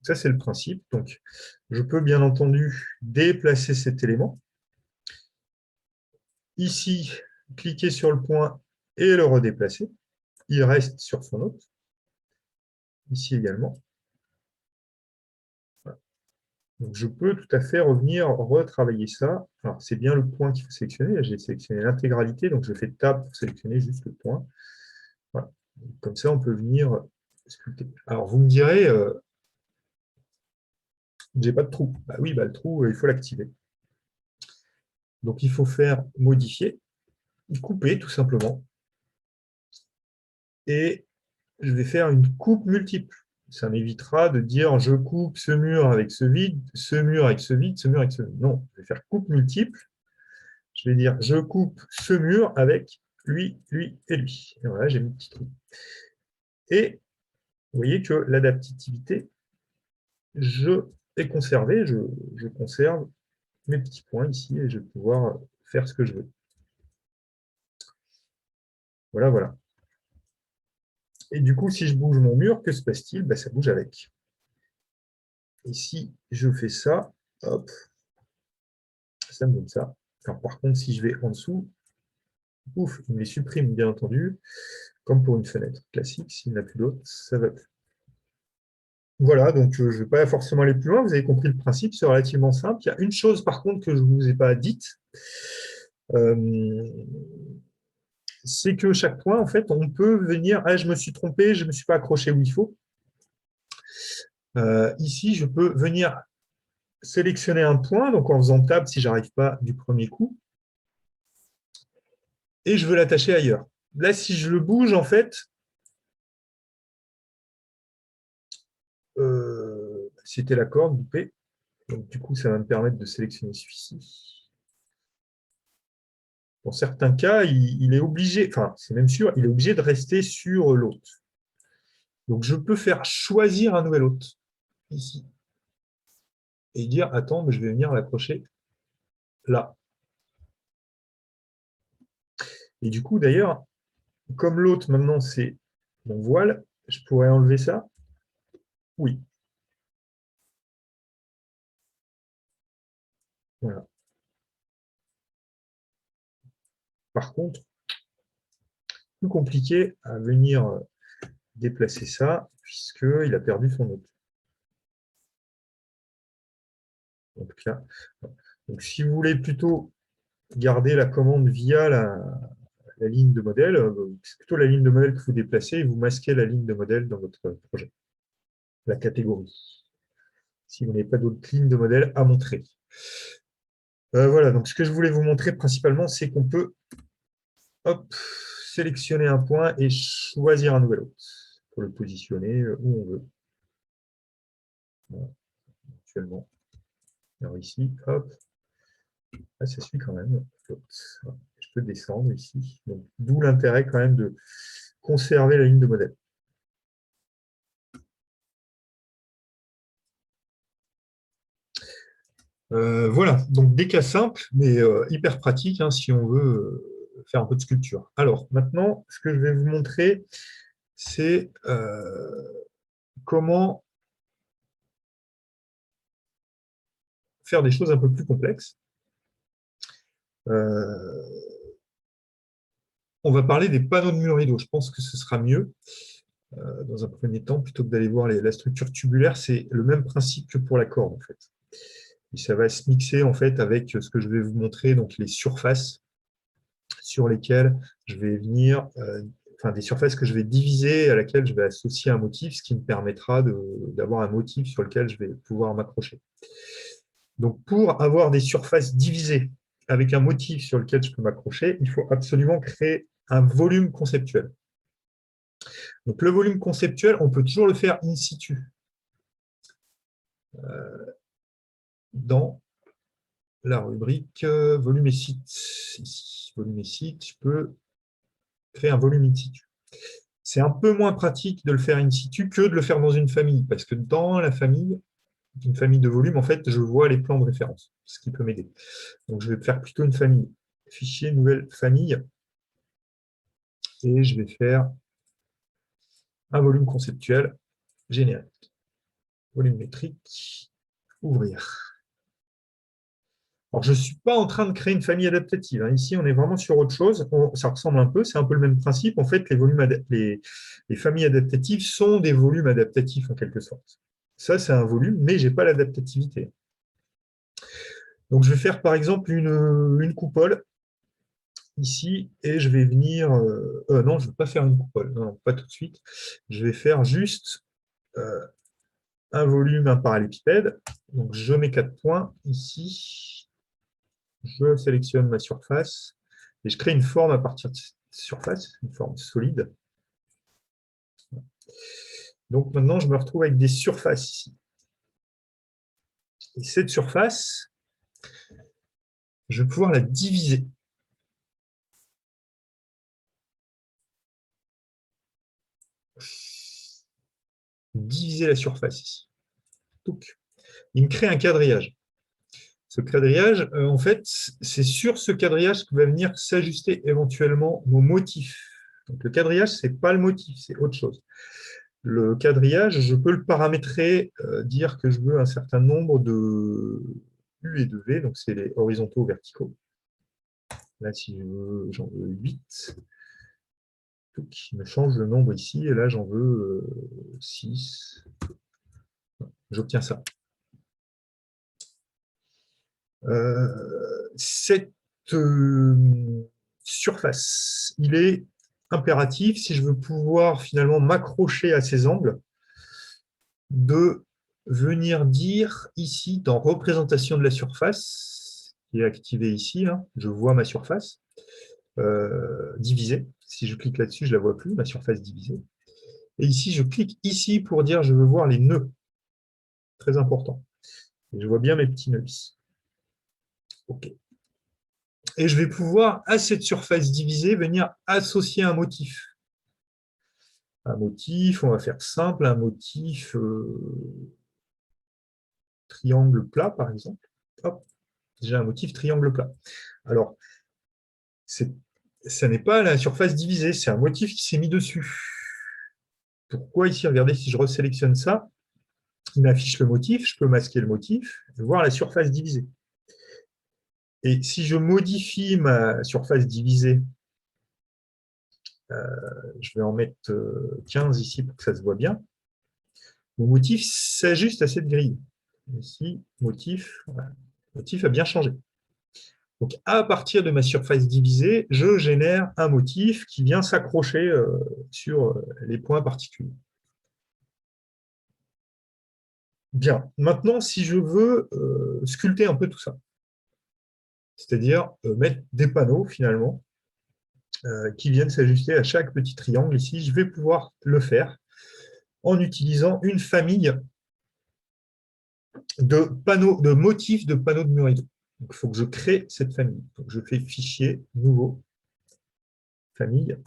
Ça, c'est le principe. Donc, je peux bien entendu déplacer cet élément. Ici, cliquer sur le point et le redéplacer. Il reste sur son hôte. Ici également. Voilà. Donc, je peux tout à fait revenir retravailler ça. Alors, c'est bien le point qu'il faut sélectionner. J'ai sélectionné l'intégralité, donc je fais Tab pour sélectionner juste le point. Voilà. Comme ça, on peut venir sculpter. Alors, vous me direz, j'ai pas de trou. Bah oui, le trou, il faut l'activer. Donc, il faut faire modifier, couper tout simplement. Et je vais faire une coupe multiple. Ça m'évitera de dire je coupe ce mur avec ce vide, ce mur avec ce vide, ce mur avec ce vide. Non, je vais faire coupe multiple. Je vais dire je coupe ce mur avec lui, lui et lui. Et voilà, j'ai mis petit trou. Et vous voyez que l'adaptativité, je l'ai conservée. Je conserve mes petits points ici et je vais pouvoir faire ce que je veux. Voilà, voilà. Et du coup, si je bouge mon mur, que se passe-t-il? Ça bouge avec. Et si je fais ça, hop, ça me donne ça. Alors, par contre, si je vais en dessous, ouf, il me les supprime, bien entendu, comme pour une fenêtre classique. S'il n'y en a plus d'autres, ça va plus. Voilà, donc je ne vais pas forcément aller plus loin. Vous avez compris le principe, c'est relativement simple. Il y a une chose, par contre, que je ne vous ai pas dite. C'est que chaque point, en fait, on peut venir, je me suis trompé, je ne me suis pas accroché où il faut. Ici, je peux venir sélectionner un point, donc en faisant Tab si je n'arrive pas du premier coup, et je veux l'attacher ailleurs. Là, si je le bouge, en fait, c'était la corde loupée. Donc, du coup, ça va me permettre de sélectionner celui-ci. Dans certains cas, il est obligé, enfin, c'est même sûr, il est obligé de rester sur l'hôte. Donc, je peux faire choisir un nouvel hôte, ici, et dire, attends, je vais venir l'accrocher là. Et du coup, d'ailleurs, comme l'hôte, maintenant, c'est mon voile, je pourrais enlever ça? Oui. Voilà. Par contre, plus compliqué à venir déplacer ça, puisqu'il a perdu son hôte. Donc, là, donc, si vous voulez plutôt garder la commande via la ligne de modèle, c'est plutôt la ligne de modèle que vous déplacez et vous masquez la ligne de modèle dans votre projet, la catégorie, si vous n'avez pas d'autres lignes de modèle à montrer. Voilà, donc ce que je voulais vous montrer principalement, c'est qu'on peut sélectionner un point et choisir un nouvel hôte pour le positionner où on veut. Voilà, actuellement. Alors ici, hop, là, ça suit quand même. Je peux descendre ici. D'où l'intérêt quand même de conserver la ligne de modèle. Voilà, donc des cas simples, mais hyper pratiques si on veut faire un peu de sculpture. Alors maintenant, ce que je vais vous montrer, c'est comment faire des choses un peu plus complexes. On va parler des panneaux de mur rideau. Je pense que ce sera mieux dans un premier temps, plutôt que d'aller voir la structure tubulaire. C'est le même principe que pour la corde, en fait. Et ça va se mixer en fait avec ce que je vais vous montrer, donc les surfaces sur lesquelles je vais venir, enfin des surfaces que je vais diviser, à laquelle je vais associer un motif, ce qui me permettra d'avoir un motif sur lequel je vais pouvoir m'accrocher. Donc pour avoir des surfaces divisées avec un motif sur lequel je peux m'accrocher, il faut absolument créer un volume conceptuel. Donc le volume conceptuel, on peut toujours le faire in situ. Dans la rubrique volume et site. Ici, volume et site, je peux créer un volume in situ. C'est un peu moins pratique de le faire in situ que de le faire dans une famille, parce que dans la famille, une famille de volume, en fait, je vois les plans de référence, ce qui peut m'aider. Donc, je vais faire plutôt une famille. Fichier, nouvelle famille. et je vais faire un volume conceptuel générique. Volume métrique, ouvrir. Alors, je ne suis pas en train de créer une famille adaptative. Ici, on est vraiment sur autre chose. Ça ressemble un peu, c'est un peu le même principe. En fait, les familles adaptatives sont des volumes adaptatifs en quelque sorte. Ça, c'est un volume, mais je n'ai pas l'adaptativité. Donc, je vais faire par exemple une coupole ici et je vais venir. Non, je ne vais pas faire une coupole. Non, pas tout de suite. Je vais faire juste un volume, un parallépipède. Donc, je mets 4 points ici. Je sélectionne ma surface et je crée une forme à partir de cette surface, une forme solide. Donc maintenant, je me retrouve avec des surfaces ici. Et cette surface, je vais pouvoir la diviser. Diviser la surface ici. Donc, il me crée un quadrillage. Ce quadrillage, en fait, c'est sur ce quadrillage que va venir s'ajuster éventuellement mon motif. Donc, le quadrillage, ce n'est pas le motif, c'est autre chose. Le quadrillage, je peux le paramétrer, dire que je veux un certain nombre de U et de V, donc c'est les horizontaux ou verticaux. Là, si j'en veux 8. Je me change le nombre ici, et là, j'en veux 6. J'obtiens ça. Cette surface, il est impératif, si je veux pouvoir finalement m'accrocher à ces angles, de venir dire ici, dans représentation de la surface, qui est activée ici, je vois ma surface divisée. Si je clique là-dessus, je ne la vois plus, ma surface divisée. Et ici, je clique ici pour dire je veux voir les nœuds. Très important. Et je vois bien mes petits nœuds ici. OK. Et je vais pouvoir, à cette surface divisée, venir associer un motif. Un motif, on va faire simple, un motif triangle plat, par exemple. Hop, j'ai un motif triangle plat. Alors, ça n'est pas la surface divisée, c'est un motif qui s'est mis dessus. Pourquoi ici, regardez, si je resélectionne ça, il m'affiche le motif, je peux masquer le motif, voir la surface divisée. Et si je modifie ma surface divisée, je vais en mettre 15 ici pour que ça se voit bien, mon motif s'ajuste à cette grille. Ici, motif, voilà. Le motif a bien changé. Donc, à partir de ma surface divisée, je génère un motif qui vient s'accrocher sur les points particuliers. Bien, maintenant, si je veux sculpter un peu tout ça, c'est-à-dire mettre des panneaux, finalement, qui viennent s'ajuster à chaque petit triangle ici, je vais pouvoir le faire en utilisant une famille de panneaux, de motifs de panneaux de Murillo. Donc, il faut que je crée cette famille. Donc, je fais fichier, nouveau, famille,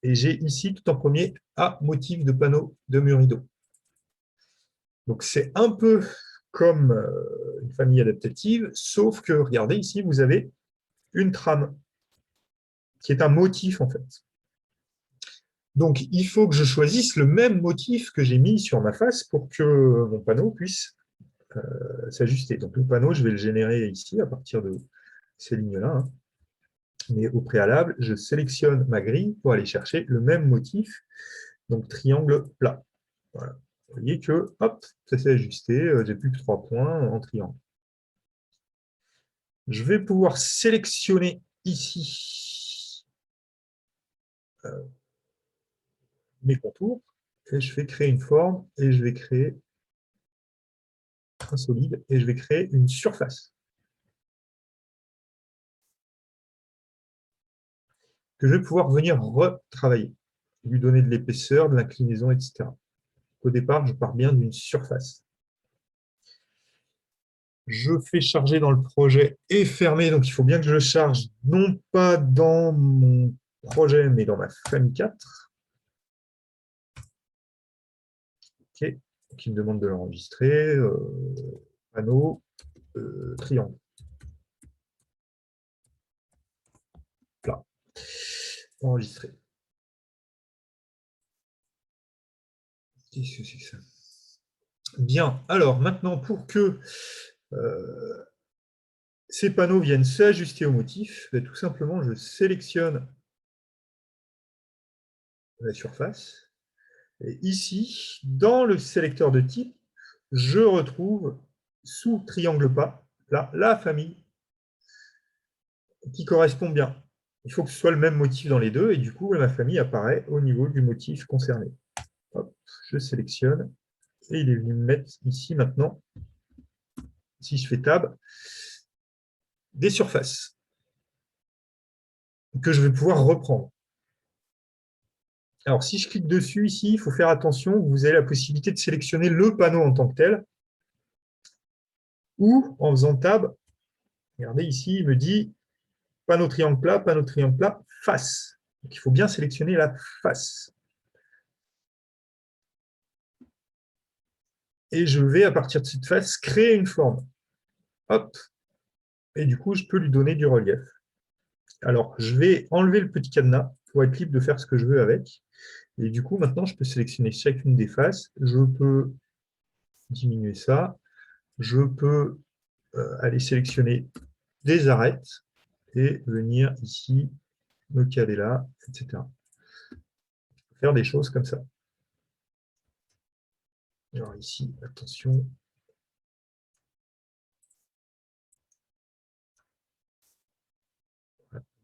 et j'ai ici tout en premier à motif de panneaux de Murillo. Donc, c'est un peu comme une famille adaptative, sauf que, regardez, ici, vous avez une trame, qui est un motif, en fait. Donc, il faut que je choisisse le même motif que j'ai mis sur ma face pour que mon panneau puisse s'ajuster. Donc, le panneau, je vais le générer ici, à partir de ces lignes-là. Mais au préalable, je sélectionne ma grille pour aller chercher le même motif, donc triangle plat. Voilà. Vous voyez que, hop, ça s'est ajusté, j'ai plus que 3 points en triangle. Je vais pouvoir sélectionner ici mes contours, et je vais créer une forme, et je vais créer un solide, et je vais créer une surface que je vais pouvoir venir retravailler, lui donner de l'épaisseur, de l'inclinaison, etc. Au départ, je pars bien d'une surface. Je fais charger dans le projet et fermer, donc il faut bien que je le charge, non pas dans mon projet, mais dans ma famille 4. OK, qui me demande de l'enregistrer. Panneau, triangle. Là. enregistrer. Qu'est-ce que c'est que ça? Bien, alors maintenant, pour que ces panneaux viennent s'ajuster au motif, tout simplement, je sélectionne la surface. Et ici, dans le sélecteur de type, je retrouve sous triangle plat la famille qui correspond bien. Il faut que ce soit le même motif dans les deux, et du coup, ma famille apparaît au niveau du motif concerné. Hop, je sélectionne, et il est venu me mettre ici maintenant, si je fais Tab, des surfaces que je vais pouvoir reprendre. Alors, si je clique dessus ici, il faut faire attention, vous avez la possibilité de sélectionner le panneau en tant que tel, ou en faisant Tab, regardez ici, il me dit panneau triangle plat, face. Donc, il faut bien sélectionner la face. Et je vais, à partir de cette face, créer une forme. Hop. Et du coup, je peux lui donner du relief. Alors, je vais enlever le petit cadenas pour être libre de faire ce que je veux avec. Et du coup, maintenant, je peux sélectionner chacune des faces. Je peux diminuer ça. Je peux aller sélectionner des arêtes et venir ici, me caler là, etc. Faire des choses comme ça. Alors ici, attention.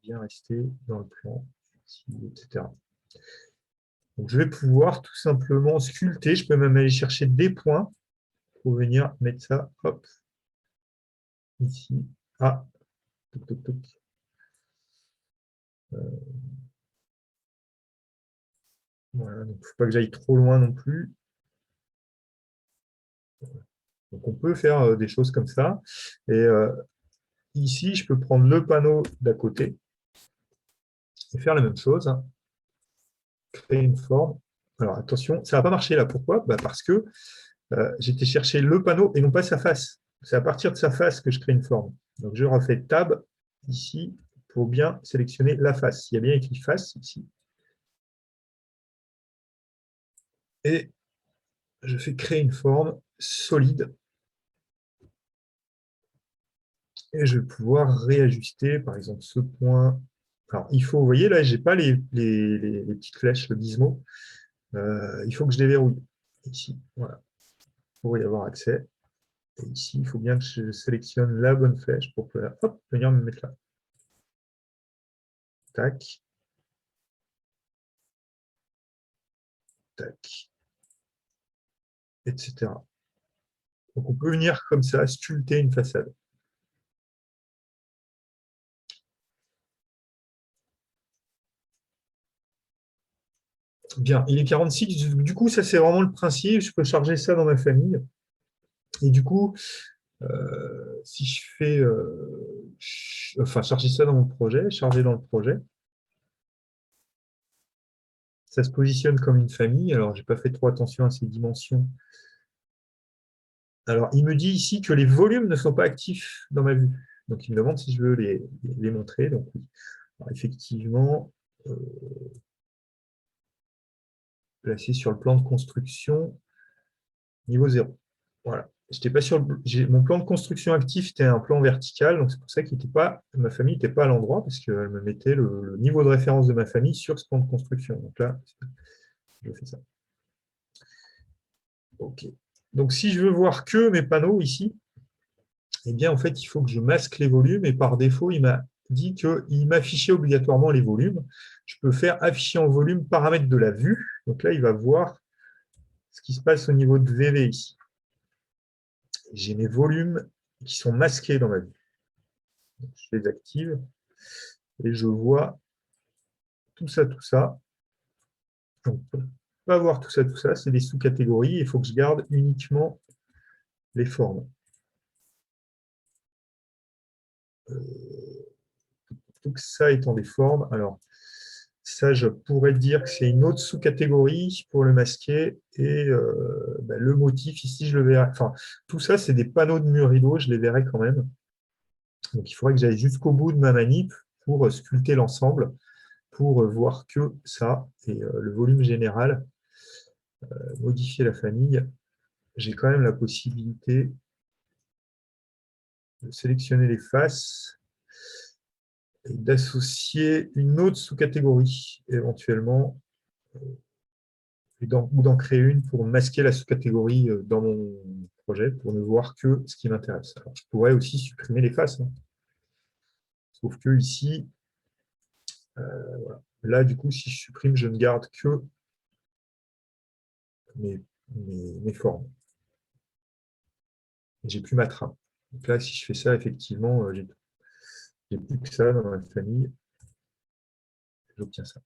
Bien rester dans le plan, ici, etc. Donc, je vais pouvoir tout simplement sculpter. Je peux même aller chercher des points pour venir mettre ça, hop, ici. Ah, toc, toc, toc. Voilà, donc il ne faut pas que j'aille trop loin non plus. Donc on peut faire des choses comme ça. Et ici, je peux prendre le panneau d'à côté et faire la même chose. Créer une forme. Alors attention, ça ne va pas marcher là. Pourquoi? Parce que j'étais chercher le panneau et non pas sa face. C'est à partir de sa face que je crée une forme. Donc je refais Tab ici pour bien sélectionner la face. Il y a bien écrit face ici. Et je fais créer une forme solide. Et je vais pouvoir réajuster, par exemple, ce point. Alors, il faut, vous voyez, là, je n'ai pas les petites flèches, le gizmo. Il faut que je les verrouille. Ici, voilà, pour y avoir accès. Et ici, il faut bien que je sélectionne la bonne flèche pour pouvoir, hop, venir me mettre là. Tac. Tac. Etc. Donc, on peut venir comme ça, sculpter une façade. Bien, il est 46. Du coup, ça, c'est vraiment le principe. Je peux charger ça dans ma famille. Et du coup, si je fais, enfin, charger ça dans mon projet, charger dans le projet, ça se positionne comme une famille. Alors, je n'ai pas fait trop attention à ces dimensions. Alors, il me dit ici que les volumes ne sont pas actifs dans ma vue. Donc, il me demande si je veux les montrer. Donc, oui. Alors, effectivement, placer sur le plan de construction, niveau 0. Voilà. J'étais pas sûr. Mon plan de construction actif était un plan vertical, donc c'est pour ça ma famille n'était pas à l'endroit, parce qu'elle me mettait le niveau de référence de ma famille sur ce plan de construction. Donc là, je fais ça. OK. Donc si je veux voir que mes panneaux ici, eh bien en fait, il faut que je masque les volumes, et par défaut, il m'a dit qu'il m'affichait obligatoirement les volumes. Je peux faire afficher en volume paramètres de la vue. Donc là, il va voir ce qui se passe au niveau de VV ici. J'ai mes volumes qui sont masqués dans ma vue. Donc, je les active et je vois tout ça, tout ça. Donc, pour ne pas voir tout ça, c'est des sous-catégories. Il faut que je garde uniquement les formes. Tout ça étant des formes. Alors, ça, je pourrais dire que c'est une autre sous-catégorie pour le masquer. Et le motif, ici, je le verrai. Enfin, tout ça, c'est des panneaux de mur rideau, je les verrai quand même. Donc, il faudrait que j'aille jusqu'au bout de ma manip pour sculpter l'ensemble. pour voir que ça et le volume général, modifier la famille, j'ai quand même la possibilité de sélectionner les faces et d'associer une autre sous-catégorie éventuellement ou d'en créer une pour masquer la sous-catégorie dans mon projet pour ne voir que ce qui m'intéresse. Alors, je pourrais aussi supprimer les faces, hein. Sauf que ici, voilà. Là, du coup, si je supprime, je ne garde que mes, mes formes. J'ai plus ma trame. Donc là, si je fais ça, effectivement, j'ai plus que ça dans ma famille. J'obtiens ça.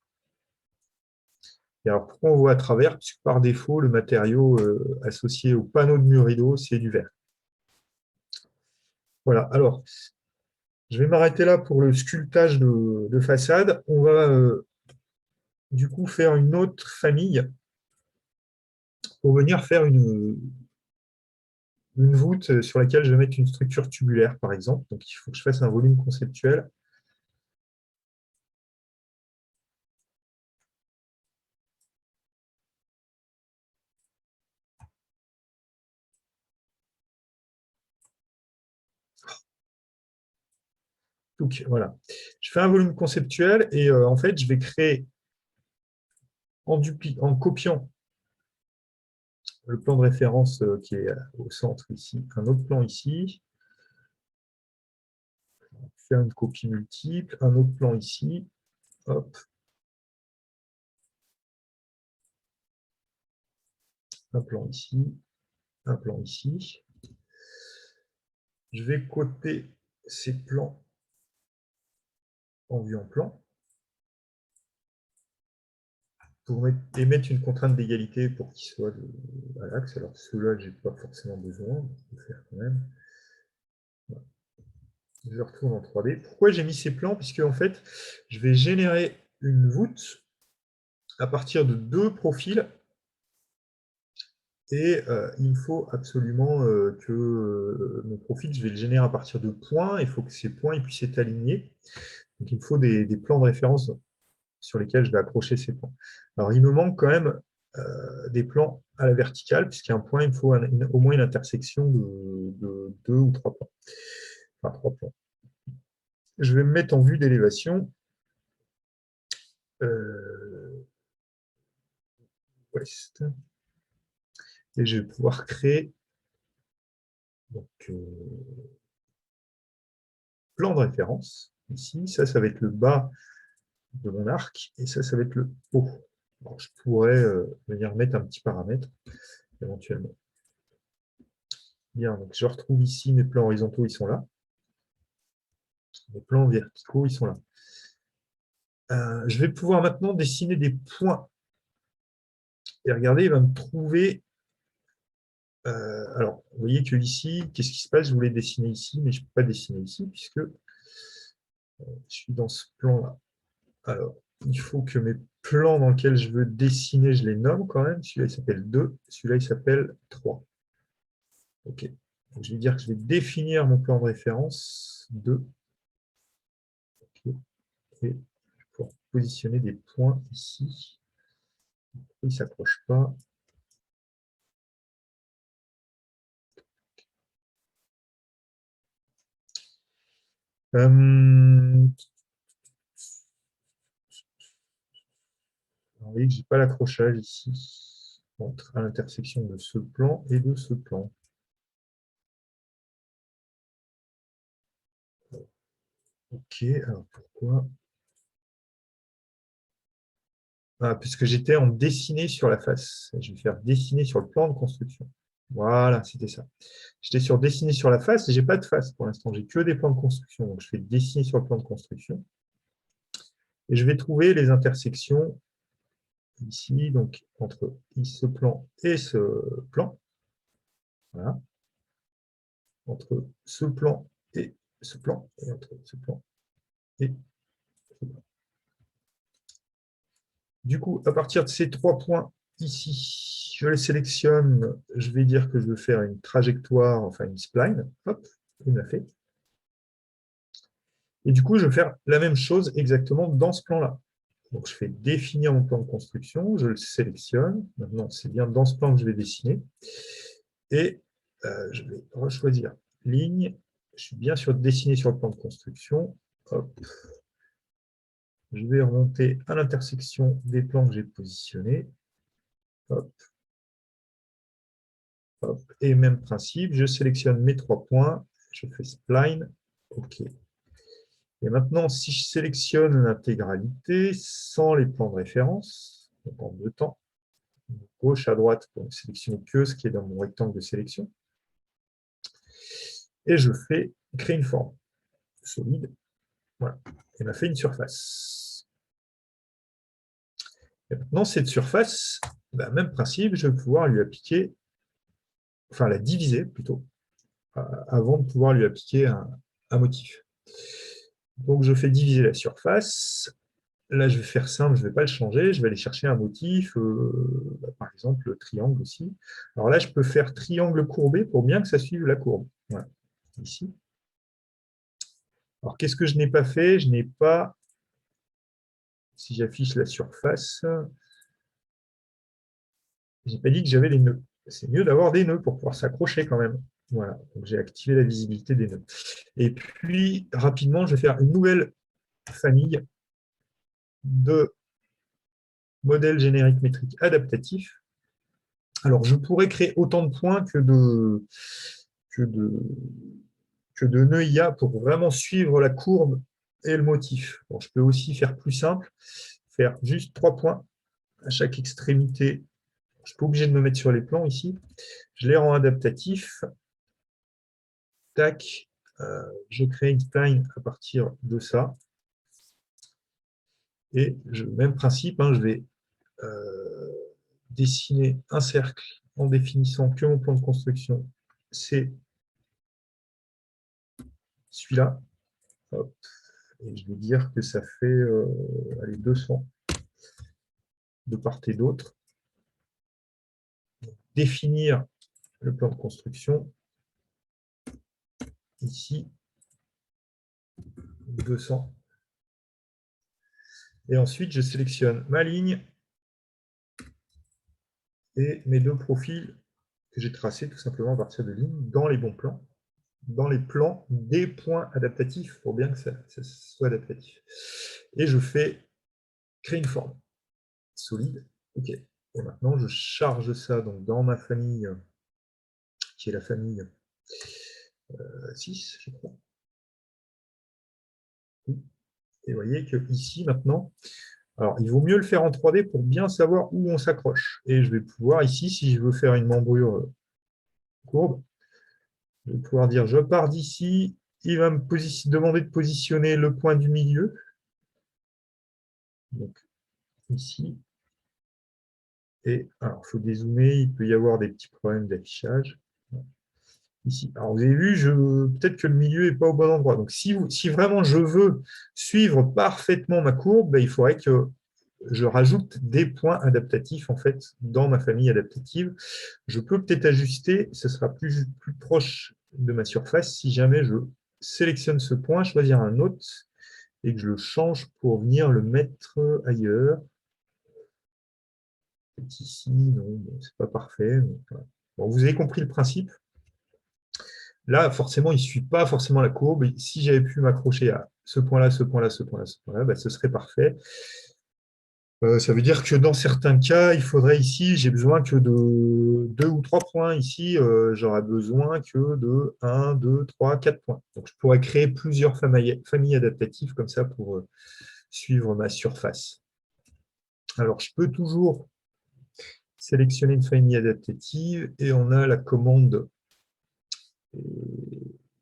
Et alors, pourquoi on voit à travers? Puisque par défaut, le matériau associé au panneau de mur rideau, c'est du verre. Voilà, alors, je vais m'arrêter là pour le sculptage de façade. On va du coup faire une autre famille pour venir faire une voûte sur laquelle je vais mettre une structure tubulaire, par exemple. Donc, il faut que je fasse un volume conceptuel. Donc, voilà. Je fais un volume conceptuel et en fait, je vais créer en copiant le plan de référence qui est au centre ici, un autre plan ici, faire une copie multiple, un autre plan ici, hop, un plan ici, un plan ici. Je vais coter ces plans en vue en plan pour émettre une contrainte d'égalité pour qu'ils soient à l'axe. Alors ceux-là, je n'ai pas forcément besoin, je vais faire quand même. Voilà. Je retourne en 3D. Pourquoi j'ai mis ces plans? Puisque en fait, je vais générer une voûte à partir de deux profils et il me faut absolument que mon profil, je vais le générer à partir de points. Il faut que ces points ils puissent être alignés. Donc il me faut des plans de référence sur lesquels je vais accrocher ces points. Alors il me manque quand même des plans à la verticale, puisqu'il y a un point, il me faut au moins une intersection de deux ou trois points. Enfin, trois points. Je vais me mettre en vue d'élévation. Ouest. Et je vais pouvoir créer donc, plan de référence. Ici, ça va être le bas de mon arc, et ça va être le haut. Alors, je pourrais venir mettre un petit paramètre, éventuellement. Bien, donc je retrouve ici mes plans horizontaux, ils sont là. Mes plans verticaux, ils sont là. Je vais pouvoir maintenant dessiner des points. Et regardez, il va me trouver... alors, vous voyez que ici, qu'est-ce qui se passe? Je voulais dessiner ici, mais je ne peux pas dessiner ici, puisque je suis dans ce plan-là. Alors, il faut que mes plans dans lesquels je veux dessiner, je les nomme quand même. Celui-là, il s'appelle 2, celui-là, il s'appelle 3. OK. Donc, je vais dire que je vais définir mon plan de référence 2. OK. Et pour positionner des points ici. Il ne s'approche pas. Vous voyez que je n'ai pas l'accrochage ici à l'intersection de ce plan et de ce plan. OK, alors pourquoi? Ah, puisque j'étais en dessiné sur la face. Je vais faire dessiner sur le plan de construction. Voilà, c'était ça. J'étais sur dessiner sur la face et je n'ai pas de face pour l'instant. J'ai que des plans de construction. Donc, je fais dessiner sur le plan de construction. Et je vais trouver les intersections ici, donc entre ce plan et ce plan. Voilà. Entre ce plan et ce plan. Et entre ce plan et ce plan. Du coup, à partir de ces trois points ici, je les sélectionne. Je vais dire que je veux faire une trajectoire, enfin une spline. Hop, il m'a fait. Et du coup, je vais faire la même chose exactement dans ce plan-là. Donc, je fais définir mon plan de construction, je le sélectionne. Maintenant, c'est bien dans ce plan que je vais dessiner. Et je vais rechoisir ligne. Je suis bien sûr dessiné sur le plan de construction. Hop. Je vais remonter à l'intersection des plans que j'ai positionnés. Hop. Hop. Et même principe, je sélectionne mes 3 points. Je fais spline. OK. Et maintenant, si je sélectionne l'intégralité sans les plans de référence, donc en 2 temps, gauche à droite pour ne sélectionner que ce qui est dans mon rectangle de sélection, et je fais créer une forme solide. Voilà. Elle m'a fait une surface. Et maintenant, cette surface, même principe, je vais pouvoir lui appliquer, enfin la diviser plutôt, avant de pouvoir lui appliquer un motif. Donc, je fais diviser la surface. Là, je vais faire simple, je ne vais pas le changer. Je vais aller chercher un motif, par exemple, le triangle aussi. Alors là, je peux faire triangle courbé pour bien que ça suive la courbe. Voilà, ici. Alors, qu'est-ce que je n'ai pas fait? Je n'ai pas, si j'affiche la surface, je n'ai pas dit que j'avais les nœuds. C'est mieux d'avoir des nœuds pour pouvoir s'accrocher quand même. Voilà, donc j'ai activé la visibilité des nœuds. Et puis, rapidement, je vais faire une nouvelle famille de modèles génériques métriques adaptatifs. Alors, je pourrais créer autant de points que de, que de nœuds IA pour vraiment suivre la courbe et le motif. Bon, je peux aussi faire plus simple, faire juste 3 points à chaque extrémité. Je ne suis pas obligé de me mettre sur les plans ici. Je les rends adaptatifs. Tac, je crée une spline à partir de ça. Et même principe, je vais dessiner un cercle en définissant que mon plan de construction, c'est celui-là. Et je vais dire que ça fait 200 de part et d'autre. Définir le plan de construction. Ici, 200. Et ensuite, je sélectionne ma ligne et mes 2 profils que j'ai tracés tout simplement à partir de lignes dans les bons plans, dans les plans des points adaptatifs pour bien que ça soit adaptatif. Et je fais créer une forme solide. OK. Et maintenant, je charge ça donc dans ma famille, qui est la famille 6, je crois. Et vous voyez que ici, maintenant, alors il vaut mieux le faire en 3D pour bien savoir où on s'accroche. Et je vais pouvoir ici, si je veux faire une membrure courbe, je vais pouvoir dire je pars d'ici, il va me demander de positionner le point du milieu. Donc ici. Et alors, il faut dézoomer, il peut y avoir des petits problèmes d'affichage. Ici. Alors, vous avez vu, peut-être que le milieu n'est pas au bon endroit. Donc, si vraiment je veux suivre parfaitement ma courbe, il faudrait que je rajoute des points adaptatifs en fait dans ma famille adaptative. Je peux peut-être ajuster, ce sera plus proche de ma surface si jamais je sélectionne ce point, choisir un autre et que je le change pour venir le mettre ailleurs. Ici, non, c'est pas parfait. Voilà. Bon, vous avez compris le principe. Là, forcément, il ne suit pas forcément la courbe. Si j'avais pu m'accrocher à ce point-là, ce point-là, ce point-là, ce point-là, ce serait parfait. Ça veut dire que dans certains cas, il faudrait ici, j'ai besoin que de 2 ou 3 points. Ici, j'aurais besoin que de 1, 2, 3, 4 points. Donc, je pourrais créer plusieurs familles adaptatives comme ça pour suivre ma surface. Alors, je peux toujours sélectionner une famille adaptative et on a la commande.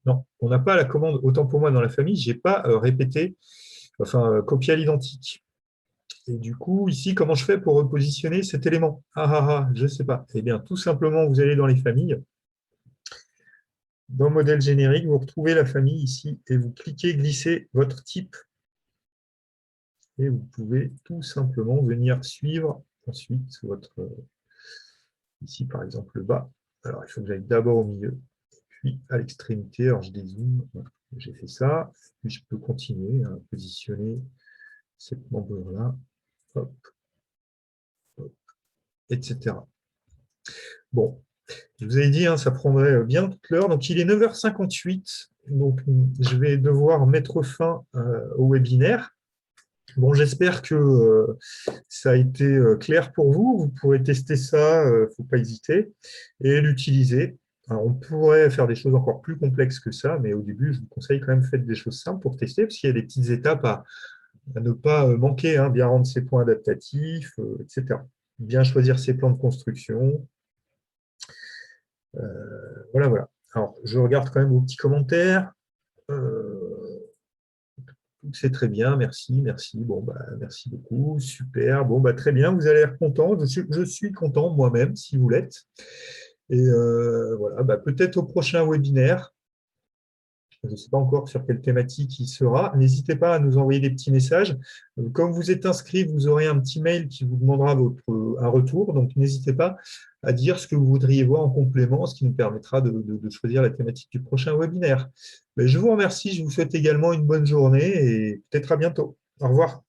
Non, on n'a pas la commande, autant pour moi dans la famille, je n'ai pas répété, copié à l'identique. Et du coup, ici, comment je fais pour repositionner cet élément? Je ne sais pas. Eh bien, tout simplement, vous allez dans les familles. Dans modèle générique, vous retrouvez la famille ici et vous cliquez, glisser votre type. Et vous pouvez tout simplement venir suivre ensuite votre... ici, par exemple, le bas. Alors, il faut que j'aille d'abord au milieu, puis à l'extrémité. Alors, je dézoome. J'ai fait ça. Puis, je peux continuer à positionner cette membrure-là. hop, etc. Bon, je vous avais dit, hein, ça prendrait bien toute l'heure. Donc, il est 9h58. Donc, je vais devoir mettre fin au webinaire. Bon, j'espère que ça a été clair pour vous. Vous pourrez tester ça, il ne faut pas hésiter, et l'utiliser. Alors, on pourrait faire des choses encore plus complexes que ça, mais au début, je vous conseille quand même de faire des choses simples pour tester, parce qu'il y a des petites étapes à ne pas manquer, hein, bien rendre ses points adaptatifs, etc. Bien choisir ses plans de construction. Voilà, voilà. Alors, je regarde quand même vos petits commentaires. C'est très bien, merci, merci. Bon, bah, merci beaucoup, super. Bon, bah, très bien, vous avez l'air content. Je suis content moi-même, si vous l'êtes. Et voilà, bah, peut-être au prochain webinaire. Je ne sais pas encore sur quelle thématique il sera. N'hésitez pas à nous envoyer des petits messages. Comme vous êtes inscrit, vous aurez un petit mail qui vous demandera un retour. Donc, n'hésitez pas à dire ce que vous voudriez voir en complément, ce qui nous permettra de choisir la thématique du prochain webinaire. Mais je vous remercie. Je vous souhaite également une bonne journée et peut-être à bientôt. Au revoir.